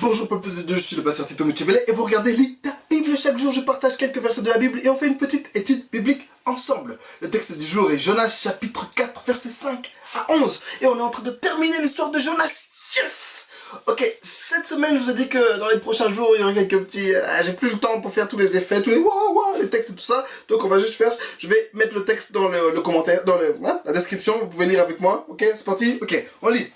Bonjour peuple de Dieu, je suis le pasteur Tito Muchebele et vous regardez la Bible. Chaque jour je partage quelques versets de la Bible et on fait une petite étude biblique ensemble. Le texte du jour est Jonas chapitre 4 versets 5 à 11 et on est en train de terminer l'histoire de Jonas. Yes! Ok, cette semaine je vous ai dit que dans les prochains jours il y aurait quelques petits... j'ai plus le temps pour faire tous les effets, tous les les textes et tout ça. Donc on va juste faire... Je vais mettre le texte dans le commentaire, dans la description, vous pouvez lire avec moi. Ok, c'est parti? Ok, on lit.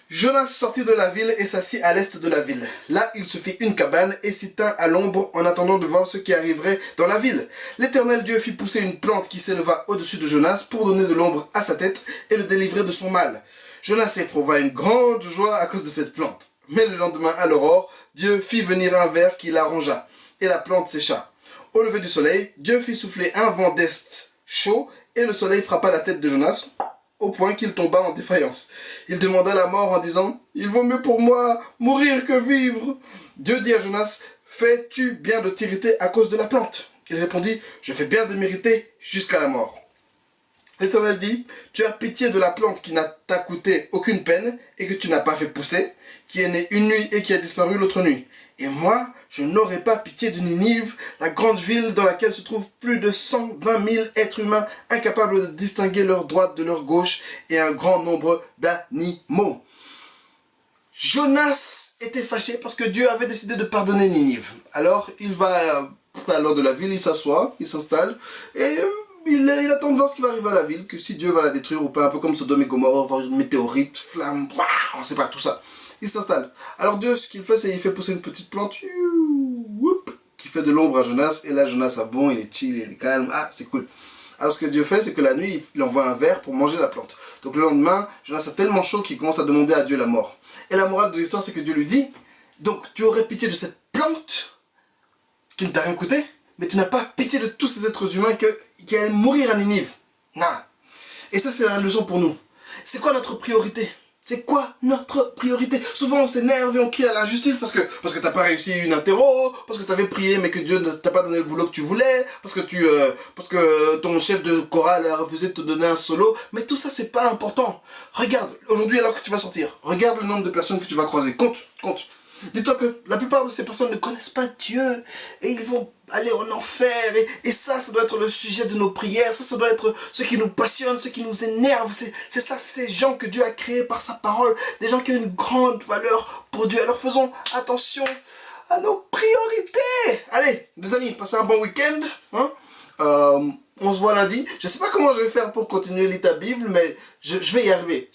Jonas sortit de la ville et s'assit à l'est de la ville. Là, il se fit une cabane et s'y tint à l'ombre en attendant de voir ce qui arriverait dans la ville. L'Éternel Dieu fit pousser une plante qui s'éleva au-dessus de Jonas pour donner de l'ombre à sa tête et le délivrer de son mal. Jonas éprouva une grande joie à cause de cette plante. Mais le lendemain à l'aurore, Dieu fit venir un ver qui l'arrangea et la plante sécha. Au lever du soleil, Dieu fit souffler un vent d'est chaud et le soleil frappa la tête de Jonas au point qu'il tomba en défaillance. Il demanda la mort en disant « Il vaut mieux pour moi mourir que vivre ». Dieu dit à Jonas « Fais-tu bien de t'irriter à cause de la plante ?» Il répondit « Je fais bien de m'irriter jusqu'à la mort ». L'Éternel dit « Tu as pitié de la plante qui n'a t'a coûté aucune peine et que tu n'as pas fait pousser, qui est née une nuit et qui a disparu l'autre nuit. Et moi, je n'aurai pas pitié de Ninive, la grande ville dans laquelle se trouvent plus de 120 000 êtres humains incapables de distinguer leur droite de leur gauche et un grand nombre d'animaux. » Jonas était fâché parce que Dieu avait décidé de pardonner Ninive. Alors, il va à l'heure de la ville, il s'assoit, il s'installe et il attend de voir ce qui va arriver à la ville, que si Dieu va la détruire ou pas, un peu comme Sodome et Gomorrhe, voir une météorite, flamme, on ne sait pas, tout ça. Il s'installe. Alors Dieu, ce qu'il fait, c'est qu'il fait pousser une petite plante qui fait de l'ombre à Jonas. Et là, Jonas a bon, il est chill, il est calme. Ah, c'est cool. Alors ce que Dieu fait, c'est que la nuit, il envoie un ver pour manger la plante. Donc le lendemain, Jonas a tellement chaud qu'il commence à demander à Dieu la mort. Et la morale de l'histoire, c'est que Dieu lui dit, donc tu aurais pitié de cette plante qui ne t'a rien coûté, mais tu n'as pas pitié de tous ces êtres humains qui allaient mourir à Ninive. Non. Et ça, c'est la leçon pour nous. C'est quoi notre priorité ? C'est quoi notre priorité? Souvent on s'énerve et on crie à l'injustice parce que t'as pas réussi une interro, parce que t'avais prié mais que Dieu ne t'a pas donné le boulot que tu voulais, parce que ton chef de chorale a refusé de te donner un solo. Mais tout ça c'est pas important. Regarde, aujourd'hui alors que tu vas sortir, regarde le nombre de personnes que tu vas croiser. Compte. Dis-toi que la plupart de ces personnes ne connaissent pas Dieu et ils vont aller en enfer et ça doit être le sujet de nos prières, ça doit être ce qui nous passionne, ce qui nous énerve, c'est ça, ces gens que Dieu a créés par sa parole, des gens qui ont une grande valeur pour Dieu. Alors faisons attention à nos priorités. Allez, les amis, passez un bon week-end, hein? On se voit lundi. Je sais pas comment je vais faire pour continuer lire ta Bible, mais je vais y arriver.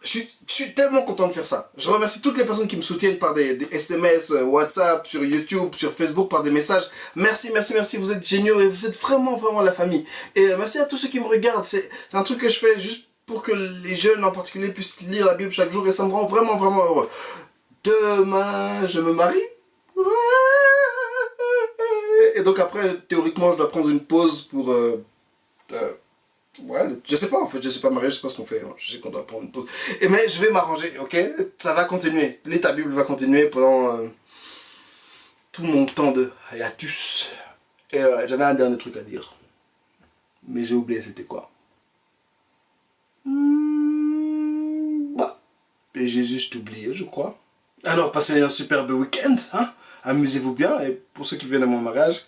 Je suis tellement content de faire ça. Je remercie toutes les personnes qui me soutiennent par des SMS, WhatsApp, sur YouTube, sur Facebook, par des messages. Merci. Vous êtes géniaux et vous êtes vraiment la famille. Et merci à tous ceux qui me regardent. C'est un truc que je fais juste pour que les jeunes en particulier puissent lire la Bible chaque jour et ça me rend vraiment heureux. Demain, je me marie. Et donc après, théoriquement, je dois prendre une pause pour... ouais, je sais pas en fait, je sais pas marier, je sais pas ce qu'on fait, je sais qu'on doit prendre une pause. Mais je vais m'arranger, ok? Ça va continuer, lire ta Bible va continuer pendant tout mon temps de hiatus. Et j'avais un dernier truc à dire. Mais j'ai oublié c'était quoi. Bah. Et j'ai juste oublié, je crois. Alors passez un superbe week-end, hein? Amusez-vous bien, et pour ceux qui viennent à mon mariage,